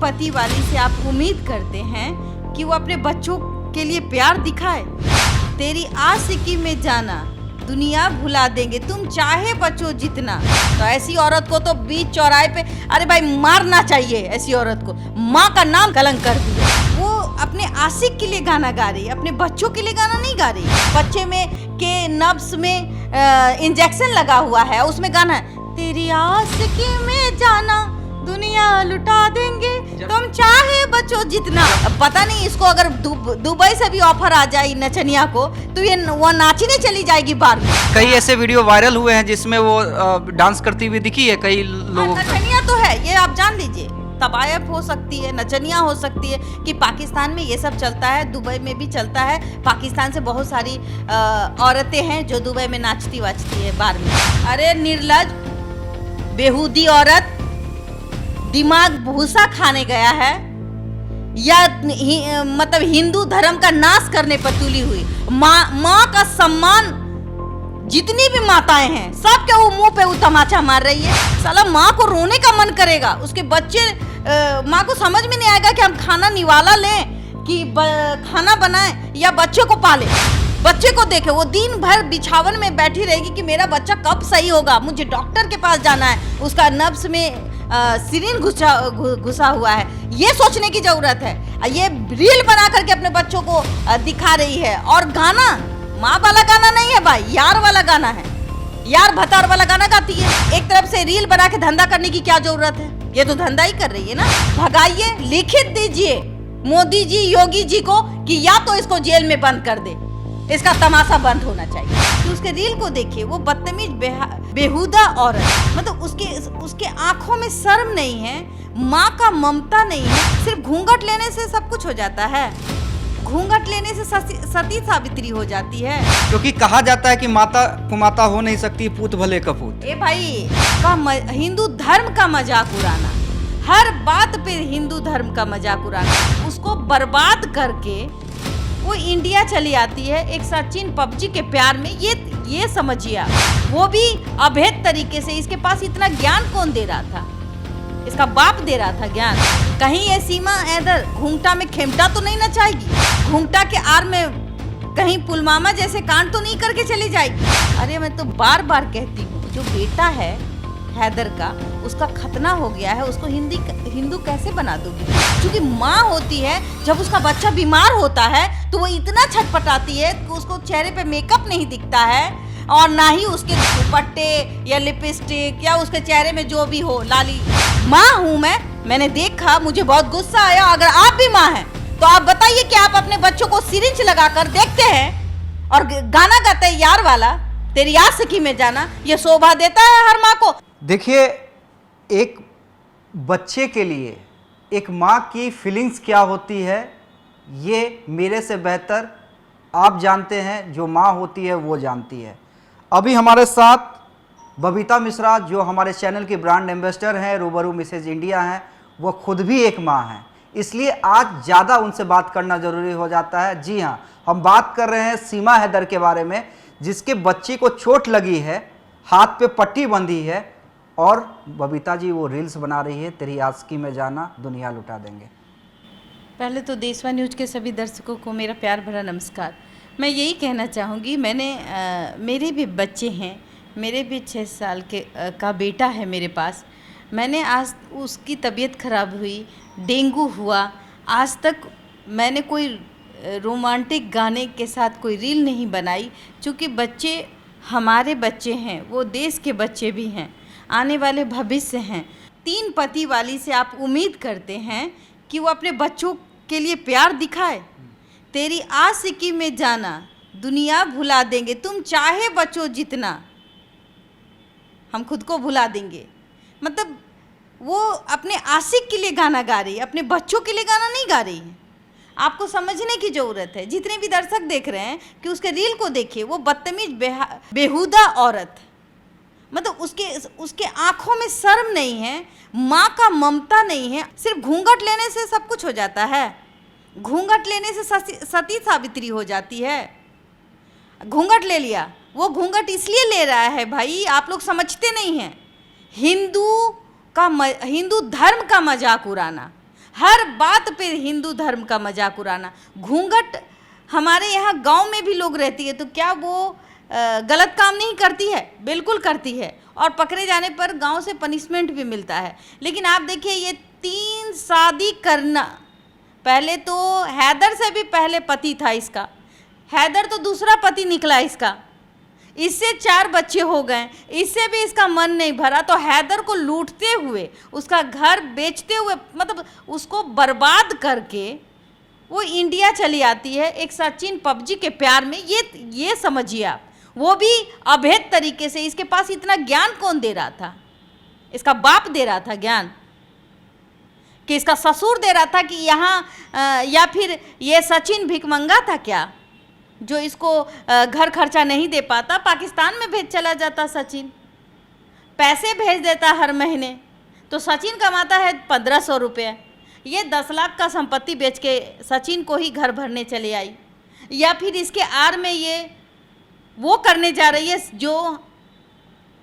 पति वाली से आप उम्मीद करते हैं कि वो अपने बच्चों के लिए प्यार दिखाए। तेरी आशिकी में जाना दुनिया भुला देंगे, तुम चाहे बचो जितना। तो ऐसी औरत को तो बीच चौराहे पे अरे भाई मारना चाहिए। ऐसी औरत को माँ का नाम कलंक कर दिया। वो अपने आशिक के लिए गाना गा रही है, अपने बच्चों के लिए गाना नहीं गा रही। बच्चे में के नब्स में इंजेक्शन लगा हुआ है, उसमें गाना है तेरी आशिकी में जाना दुनिया लुटा देंगे, तुम चाहे बचो जितना। अब पता नहीं इसको अगर दुबई से भी ऑफर आ जाए नचनिया को तो ये वो नाचने चली जाएगी बार में। कई ऐसे वीडियो वायरल हुए हैं जिसमें वो डांस करती हुई दिखी है कई लोगों। नचनिया तो है, ये आप जान लीजिए। तबायफ हो सकती है, नचनिया हो सकती है कि पाकिस्तान में ये सब चलता है, दुबई में भी चलता है। पाकिस्तान से बहुत सारी औरतें हैं जो दुबई में नाचती वाचती है बार में। अरे निर्लज बेहूदी औरत, दिमाग भूसा खाने गया है या मतलब हिंदू धर्म का नाश करने पर तुली हुई। माँ का सम्मान, जितनी भी माताएं हैं सबके वो मुंह पे वो तमाचा मार रही है। साला माँ को रोने का मन करेगा, उसके बच्चे माँ को समझ में नहीं आएगा कि हम खाना निवाला लें कि खाना बनाएं या बच्चे को पाले। बच्चे को देखे वो दिन भर बिछावन में बैठी रहेगी कि मेरा बच्चा कब सही होगा, मुझे डॉक्टर के पास जाना है, उसका नब्स में सिरिंज घुसा हुआ है। ये सोचने की जरूरत है। ये रील बना करके अपने बच्चों को दिखा रही है। और गाना माँ वाला गाना नहीं है भाई, यार वाला गाना है, यार भतार वाला गाना गाती है। एक तरफ से रील बना के धंधा करने की क्या जरूरत है? ये तो धंधा ही कर रही है ना। भगाइए, लिखित दीजिए मोदी जी, योगी जी को कि या तो इसको जेल में बंद कर दे, इसका तमाशा बंद होना चाहिए। तो उसके रील को देखिए, वो बदतमीज बेहुदा औरत, मतलब उसके आंखों में शर्म नहीं है, माँ का ममता नहीं है। सिर्फ घूंघट लेने से सब कुछ हो जाता है, घूंघट लेने से सती सावित्री हो जाती है। क्योंकि कहा जाता है कि माता कुमाता हो नहीं सकती, पूत भले कपूत। ए भाई हिंदू धर्म का मजाक उड़ाना, हर बात पे हिंदू धर्म का मजाक उड़ाना, उसको बर्बाद करके वो इंडिया चली आती है एक सचिन पबजी के प्यार में। ये समझिए, वो भी अभेद तरीके से। इसके पास इतना ज्ञान कौन दे रहा था? इसका बाप दे रहा था ज्ञान। कहीं ये सीमा इधर घूंघटा में खेमटा तो नहीं नचाएगी, घूंघटा के आर में कहीं पुलवामा जैसे कांड तो नहीं करके चली जाएगी। अरे मैं तो बार बार कहती हूँ, जो बेटा है हैदर का, उसका खतना हो गया है, उसको हिंदू कैसे बना दोगी? क्योंकि माँ होती है, जब उसका बच्चा बीमार होता है तो वो इतना छटपटाती है कि उसको चेहरे पे मेकअप नहीं दिखता है और ना ही उसके दुपट्टे या लिपस्टिक या उसके चेहरे में जो भी हो लाली। माँ हूँ मैंने देखा, मुझे बहुत गुस्सा आया। अगर आप भी माँ हैं तो आप बताइए कि आप अपने बच्चों को सिरिंज लगाकर देखते हैं और गाना गाते हैं यार वाला, तेरी आशिकी में जाना। ये शोभा देता है हर माँ को? देखिए, एक बच्चे के लिए एक माँ की फीलिंग्स क्या होती है, ये मेरे से बेहतर आप जानते हैं, जो माँ होती है वो जानती है। अभी हमारे साथ बबीता मिश्रा, जो हमारे चैनल की ब्रांड एम्बेसडर हैं, रूबरू मिसेज इंडिया हैं, वो खुद भी एक माँ हैं, इसलिए आज ज़्यादा उनसे बात करना ज़रूरी हो जाता है। जी हाँ, हम बात कर रहे हैं सीमा हैदर के बारे में, जिसके बच्ची को चोट लगी है, हाथ पे पट्टी बंधी है और बबीता जी वो रील्स बना रही है, तेरी आशिकी में जाना दुनिया लुटा देंगे। पहले तो देशवा न्यूज़ के सभी दर्शकों को मेरा प्यार भरा नमस्कार। मैं यही कहना चाहूँगी, मेरे भी बच्चे हैं, मेरे भी 6 साल का बेटा है मेरे पास। मैंने आज उसकी तबीयत खराब हुई, डेंगू हुआ, आज तक मैंने कोई रोमांटिक गाने के साथ कोई रील नहीं बनाई। क्योंकि बच्चे हमारे बच्चे हैं, वो देश के बच्चे भी हैं, आने वाले भविष्य हैं। 3 पति वाली से आप उम्मीद करते हैं कि वो अपने बच्चों के लिए प्यार दिखाए। तेरी आशिकी में जाना दुनिया भुला देंगे, तुम चाहे बचो जितना, हम खुद को भुला देंगे। मतलब वो अपने आशिक के लिए गाना गा रही है, अपने बच्चों के लिए गाना नहीं गा रही है। आपको समझने की ज़रूरत है। जितने भी दर्शक देख रहे हैं कि उसके रील को देखिए, वो बदतमीज बेहुदा औरत, मतलब उसके आंखों में शर्म नहीं है, माँ का ममता नहीं है। सिर्फ घूंघट लेने से सब कुछ हो जाता है, घूंघट लेने से सती सावित्री हो जाती है। घूंघट ले लिया, वो घूंघट इसलिए ले रहा है भाई, आप लोग समझते नहीं हैं। हिंदू धर्म का मजाक उड़ाना, हर बात पे हिंदू धर्म का मजाक उड़ाना। घूंघट हमारे यहाँ गांव में भी लोग रहती है, तो क्या वो गलत काम नहीं करती है? बिल्कुल करती है, और पकड़े जाने पर गांव से पनिशमेंट भी मिलता है। लेकिन आप देखिए, ये 3 शादी करना, पहले तो हैदर से भी पहले पति था इसका, हैदर तो दूसरा पति निकला इसका, इससे 4 बच्चे हो गए, इससे भी इसका मन नहीं भरा, तो हैदर को लूटते हुए, उसका घर बेचते हुए, मतलब उसको बर्बाद करके वो इंडिया चली आती है एक सचिन पबजी के प्यार में। ये समझिए आप, वो भी अभेद तरीके से। इसके पास इतना ज्ञान कौन दे रहा था? इसका बाप दे रहा था ज्ञान, कि इसका ससुर दे रहा था कि यहाँ, या फिर ये सचिन भिखमंगा था क्या, जो इसको घर खर्चा नहीं दे पाता, पाकिस्तान में भेज चला जाता सचिन, पैसे भेज देता हर महीने, तो सचिन कमाता है 1500 रुपये। ये 10 लाख का संपत्ति बेच के सचिन को ही घर भरने चले आई। या फिर इसके आड़ में ये वो करने जा रही है जो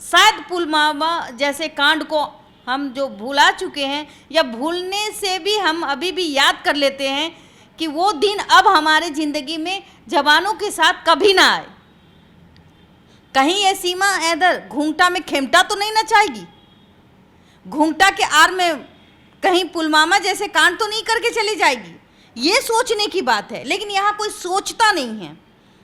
शायद पुलवामा जैसे कांड को हम जो भुला चुके हैं, या भूलने से भी हम अभी भी याद कर लेते हैं कि वो दिन अब हमारे ज़िंदगी में जवानों के साथ कभी ना आए। कहीं ये सीमा हैदर घूंघटा में खेमटा तो नहीं नचाएगी? घूंघटा के आड़ में कहीं पुलवामा जैसे कांड तो नहीं करके चली जाएगी? ये सोचने की बात है। लेकिन यहाँ कोई सोचता नहीं है,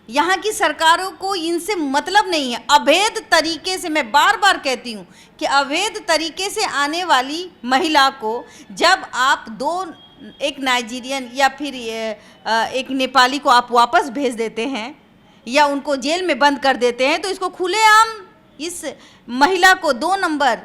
यहाँ की सरकारों को इनसे मतलब नहीं है। अवैध तरीके से, मैं बार बार कहती हूँ कि अवैध तरीके से आने वाली महिला को जब आप एक नाइजीरियन या फिर एक नेपाली को आप वापस भेज देते हैं या उनको जेल में बंद कर देते हैं, तो इसको खुलेआम इस महिला को 2 नंबर,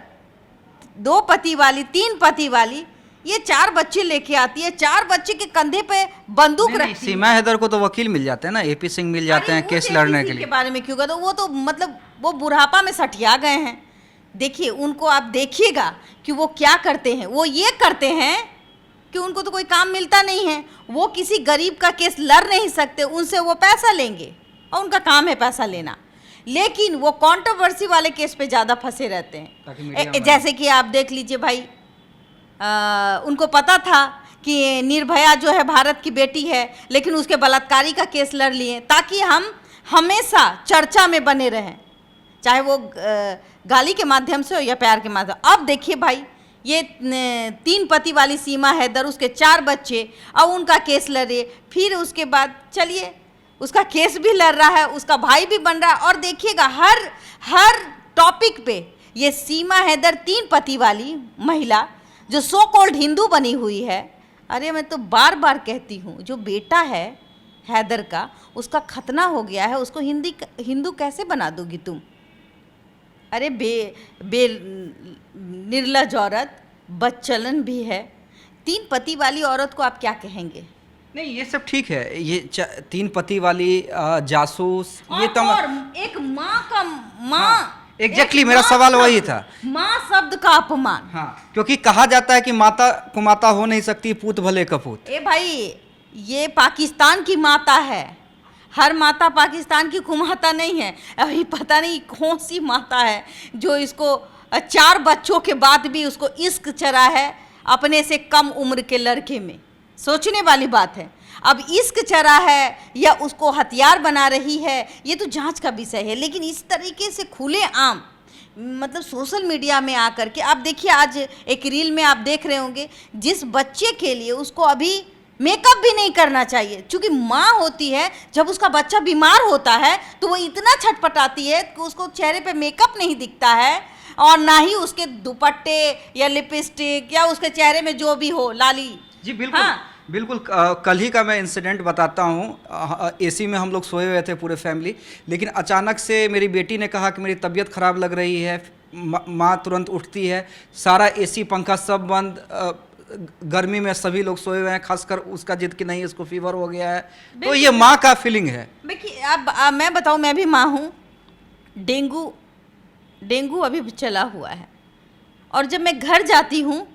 2 पति वाली, 3 पति वाली, ये 4 बच्चे लेके आती है, 4 बच्चे के कंधे पे बंदूक रखती है। सीमा हैदर को तो वकील मिल जाते हैं ना, एपी सिंह मिल जाते हैं केस लड़ने के लिए। बारे में क्यों कहते? वो तो मतलब वो बुढ़ापा में सठिया गए हैं। देखिए उनको, आप देखिएगा कि वो क्या करते हैं। वो ये करते हैं कि उनको तो कोई काम मिलता नहीं है, वो किसी गरीब का केस लड़ नहीं सकते, उनसे वो पैसा लेंगे और उनका काम है पैसा लेना। लेकिन वो कंट्रोवर्सी वाले केस पे ज़्यादा फंसे रहते हैं। जैसे कि आप देख लीजिए भाई, उनको पता था कि निर्भया जो है भारत की बेटी है, लेकिन उसके बलात्कारी का केस लड़ लिए ताकि हम हमेशा चर्चा में बने रहें, चाहे वो गाली के माध्यम से हो या प्यार के माध्यम। अब देखिए भाई, ये 3 पति वाली सीमा हैदर, उसके 4 बच्चे, और उनका केस लड़े, फिर उसके बाद चलिए उसका केस भी लड़ रहा है, उसका भाई भी बन रहा है। और देखिएगा हर टॉपिक पे ये सीमा हैदर 3 पति वाली महिला जो सो कॉल्ड हिंदू बनी हुई है। अरे मैं तो बार बार कहती हूँ, जो बेटा है हैदर का, उसका खतना हो गया है, उसको हिंदू कैसे बना दोगी तुम? अरे निर्लज औरत, बदचलन भी है। 3 पति वाली औरत को आप क्या कहेंगे? नहीं, ये सब ठीक है, ये 3 पति वाली जासूस, ये तो एक माँ का माँ, एग्जैक्टली मेरा सवाल वही था, माँ शब्द का अपमान। हाँ, क्योंकि कहा जाता है कि माता कुमाता हो नहीं सकती, पूत भले कपूत। ए भाई, ये पाकिस्तान की माता है, हर माता पाकिस्तान की कुमाता नहीं है। अभी पता नहीं कौन सी माता है जो इसको 4 बच्चों के बाद भी उसको इश्क चढ़ा है अपने से कम उम्र के लड़के में। सोचने वाली बात है। अब इश्क चढ़ा है या उसको हथियार बना रही है, ये तो जांच का विषय है। लेकिन इस तरीके से खुले आम, मतलब सोशल मीडिया में आकर के, आप देखिए आज एक रील में आप देख रहे होंगे, जिस बच्चे के लिए उसको अभी मेकअप भी नहीं करना चाहिए, क्योंकि माँ होती है, जब उसका बच्चा बीमार होता है तो वो इतना छटपटाती है कि उसको चेहरे पे मेकअप नहीं दिखता है, और ना ही उसके दुपट्टे या लिपस्टिक या उसके चेहरे में जो भी हो लाली। जी बिल्कुल। हाँ। बिल्कुल, कल ही का मैं इंसिडेंट बताता हूँ। एसी में हम लोग सोए हुए थे पूरे फैमिली, लेकिन अचानक से मेरी बेटी ने कहा कि मेरी तबीयत ख़राब लग रही है। माँ तुरंत उठती है, सारा एसी पंखा सब बंद, गर्मी में सभी लोग सोए हुए हैं, खासकर उसका जिद कि नहीं इसको फीवर हो गया है। तो ये माँ का फीलिंग है। देखिए अब मैं बताऊँ, मैं भी माँ हूँ। डेंगू अभी चला हुआ है, और जब मैं घर जाती हूँ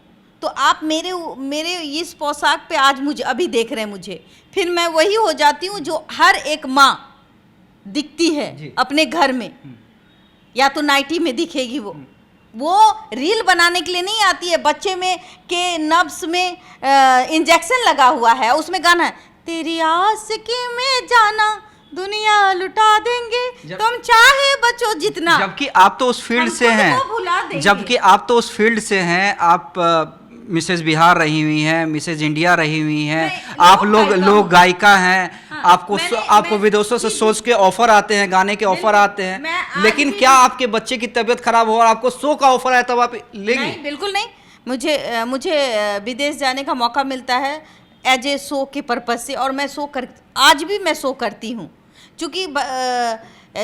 तो आप मेरे इस पोशाक पे आज मुझे अभी देख रहे हैं मुझे, फिर मैं वही हो जाती हूँ जो हर एक माँ दिखती है अपने घर में, या तो नाइटी में दिखेगी वो, वो रील बनाने के लिए नहीं आती है। बच्चे में के नब्स में इंजेक्शन लगा हुआ है, उसमें गाना है, तेरी आशिकी में जाना दुनिया लुटा देंगे, तुम चाहे बचो जितना। जबकि आप तो उस फील्ड से हैं, जबकि आप तो उस फील्ड से हैं, आप मिसेज बिहार रही हुई हैं, मिसेज इंडिया रही हुई हैं, आप लोग गायिका हैं। हाँ, आपको विदेशों से सोच के ऑफर आते हैं, गाने के ऑफर आते हैं, लेकिन क्या आपके बच्चे की तबीयत खराब हो और आपको शो का ऑफर आया तब आप लेंगे? नहीं, बिल्कुल नहीं। मुझे विदेश जाने का मौका मिलता है एज ए शो के पर्पज से, और मैं आज भी मैं शो करती हूँ, क्योंकि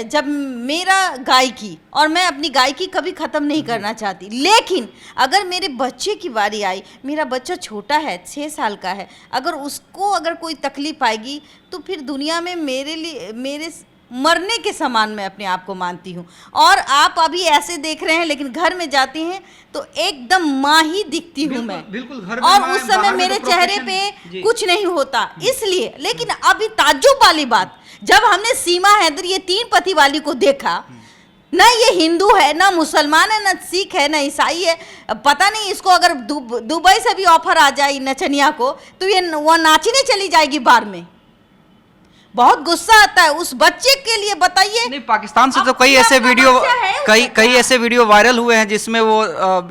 जब मेरा गायकी, और मैं अपनी गायकी कभी ख़त्म नहीं करना चाहती, लेकिन अगर मेरे बच्चे की बारी आई, मेरा बच्चा छोटा है, 6 साल का है, अगर कोई तकलीफ़ आएगी तो फिर दुनिया में मेरे मरने के समान मैं अपने आप को मानती हूँ। और आप अभी ऐसे देख रहे हैं, लेकिन घर में जाती हैं तो एकदम माँ ही दिखती हूँ मैं, बिल्कुल घर में और उस समय मेरे चेहरे पे कुछ नहीं होता इसलिए। लेकिन अभी ताज्जुब वाली बात, जब हमने सीमा हैदर ये 3 पति वाली को देखा, ना ये हिंदू है, ना मुसलमान है, ना सिख है, ना ईसाई है, पता नहीं इसको अगर दुबई से भी ऑफर आ जाए नचनिया को तो ये वो नाचने चली जाएगी बार में। बहुत गुस्सा आता है उस बच्चे के लिए। बताइए, नहीं, पाकिस्तान से तो कई ऐसे वीडियो वायरल हुए हैं जिसमें वो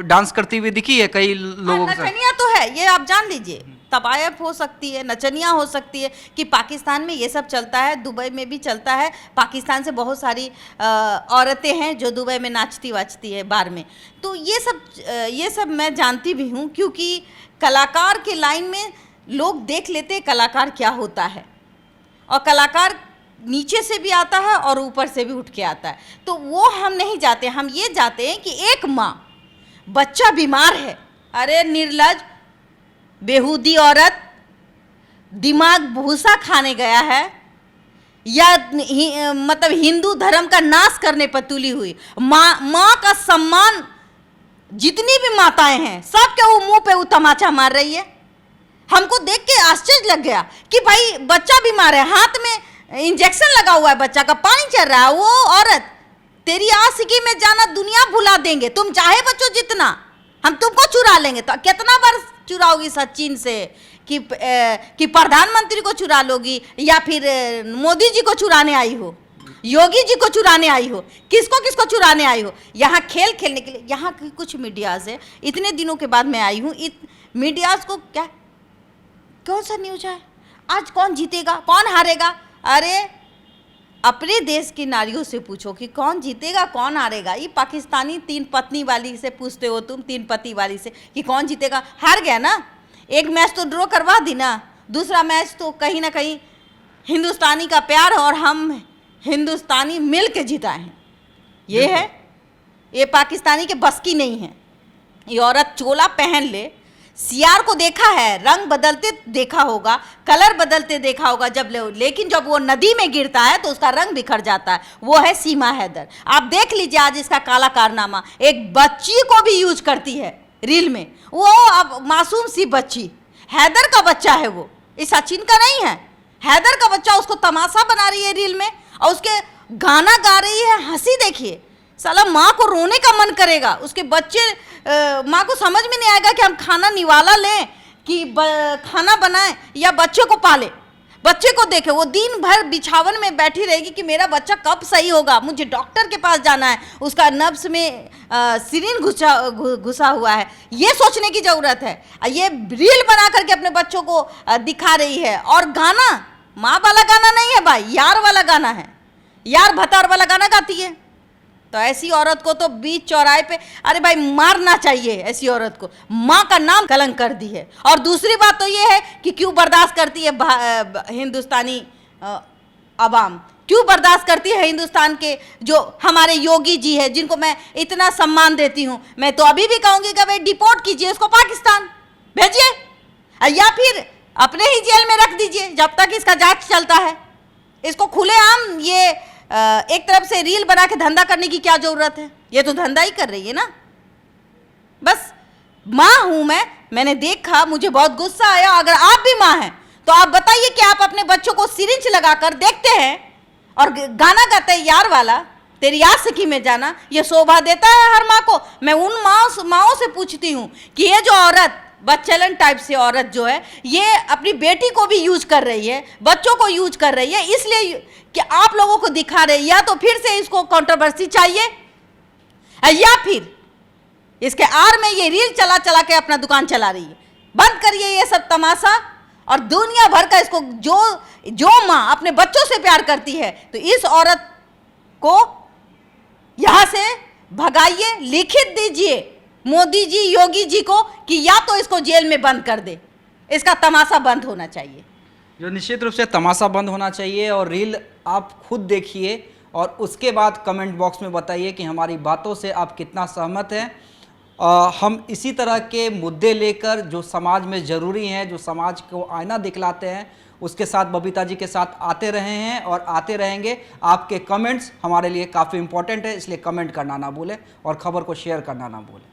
डांस करती हुई दिखी है कई लोगों के साथ। नचनिया तो है, ये आप जान लीजिए, तबायफ हो सकती है, नचनिया हो सकती है, कि पाकिस्तान में ये सब चलता है, दुबई में भी चलता है। पाकिस्तान से बहुत सारी औरतें हैं जो दुबई में नाचती वाचती है बार में। तो ये सब मैं जानती भी हूँ, क्योंकि कलाकार के लाइन में लोग देख लेते हैं कलाकार क्या होता है, और कलाकार नीचे से भी आता है और ऊपर से भी उठ के आता है। तो वो हम नहीं जाते, हम ये जाते हैं कि एक माँ, बच्चा बीमार है, अरे निर्लज बेहूदी औरत, दिमाग भूसा खाने गया है, या मतलब हिंदू धर्म का नाश करने पर तुली हुई माँ का सम्मान, जितनी भी माताएं हैं सबके वो मुंह पे वो तमाचा मार रही है। हमको देख के आश्चर्य लग गया कि भाई बच्चा बीमार है, हाथ में इंजेक्शन लगा हुआ है, बच्चा का पानी चल रहा है, वो औरत, तेरी आशिकी में जाना दुनिया भुला देंगे, तुम चाहे बच्चों जितना, हम तुमको चुरा लेंगे। तो कितना बार चुराओगी सचिन से, कि प्रधानमंत्री को चुरा लोगी, या फिर मोदी जी को चुराने आई हो, योगी जी को चुराने आई हो, किसको चुराने आई हो? यहाँ खेल खेलने के लिए यहाँ की कुछ मीडियाज़ है, इतने दिनों के बाद मैं आई हूँ, मीडियाज़ को क्या, कौन सा न्यूज है आज, कौन जीतेगा कौन हारेगा? अरे अपने देश की नारियों से पूछो कि कौन जीतेगा कौन हारेगा। ये पाकिस्तानी 3 पत्नी वाली से पूछते हो तुम, 3 पति वाली से, कि कौन जीतेगा? हार गया ना, एक मैच तो ड्रॉ करवा दी ना, दूसरा मैच तो कहीं ना कहीं हिंदुस्तानी का प्यार और हम हिंदुस्तानी मिल के जिताए हैं। ये है, ये पाकिस्तानी के बस की नहीं है। ये औरत चोला पहन ले, सियार को देखा है, रंग बदलते देखा होगा, कलर बदलते देखा होगा लेकिन जब वो नदी में गिरता है तो उसका रंग बिखर जाता है। वो है सीमा हैदर। आप देख लीजिए आज इसका काला कारनामा, एक बच्ची को भी यूज करती है रील में। वो अब मासूम सी बच्ची, हैदर का बच्चा है वो, इस सचिन का नहीं है, हैदर का बच्चा, उसको तमाशा बना रही है रील में, और उसके गाना गा रही है। हंसी देखिए, साला माँ को रोने का मन करेगा। उसके बच्चे, माँ को समझ में नहीं आएगा कि हम खाना निवाला लें कि खाना बनाएं या बच्चे को पाले। बच्चे को देखे, वो दिन भर बिछावन में बैठी रहेगी कि मेरा बच्चा कब सही होगा, मुझे डॉक्टर के पास जाना है, उसका नब्स में सिरिंज घुसा हुआ है। ये सोचने की ज़रूरत है। ये रील बना करके अपने बच्चों को दिखा रही है। और गाना माँ वाला गाना नहीं है भाई, यार वाला गाना है, यार भतार वाला गाना गाती है। तो ऐसी औरत को तो बीच चौराहे पे, अरे भाई मारना चाहिए ऐसी औरत को। माँ का नाम कलंक कर दी है। और दूसरी बात तो ये है कि क्यों बर्दाश्त करती है हिंदुस्तानी अवाम, क्यों बर्दाश्त करती है हिंदुस्तान के जो हमारे योगी जी है, जिनको मैं इतना सम्मान देती हूँ। मैं तो अभी भी कहूँगी कि भाई डिपोर्ट कीजिए इसको, पाकिस्तान भेजिए, या फिर अपने ही जेल में रख दीजिए जब तक इसका जांच चलता है। इसको खुलेआम ये एक तरफ से रील बना के धंधा करने की क्या जरूरत है? ये तो धंधा ही कर रही है ना। बस माँ हूं मैंने देखा, मुझे बहुत गुस्सा आया। अगर आप भी माँ हैं तो आप बताइए कि आप अपने बच्चों को सिरिंज लगाकर देखते हैं और गाना गाते हैं यार वाला, तेरी आशिकी में जाना ये शोभा देता है हर माँ को। मैं उन माँओं से पूछती हूँ कि ये जो औरत बच्चलन टाइप से औरत जो है ये अपनी बेटी को भी यूज कर रही है, बच्चों को यूज कर रही है, इसलिए कि आप लोगों को दिखा रही है, या तो फिर से इसको कंट्रोवर्सी चाहिए या फिर इसके आड़ में ये रील चला चला के अपना दुकान चला रही है। बंद करिए ये सब तमाशा। और दुनिया भर का इसको जो माँ अपने बच्चों से प्यार करती है तो इस औरत को यहां से भगाइए, लिखित दीजिए मोदी जी, योगी जी को कि या तो इसको जेल में बंद कर दे, इसका तमाशा बंद होना चाहिए। जो निश्चित रूप से तमाशा बंद होना चाहिए। और रील आप खुद देखिए और उसके बाद कमेंट बॉक्स में बताइए कि हमारी बातों से आप कितना सहमत हैं। हम इसी तरह के मुद्दे लेकर जो समाज में ज़रूरी हैं, जो समाज को आईना दिखलाते हैं, उसके साथ बबीता जी के साथ आते रहे हैं और आते रहेंगे। आपके कमेंट्स हमारे लिए काफ़ी इंपॉर्टेंट है, इसलिए कमेंट करना ना भूलें और ख़बर को शेयर करना ना भूलें।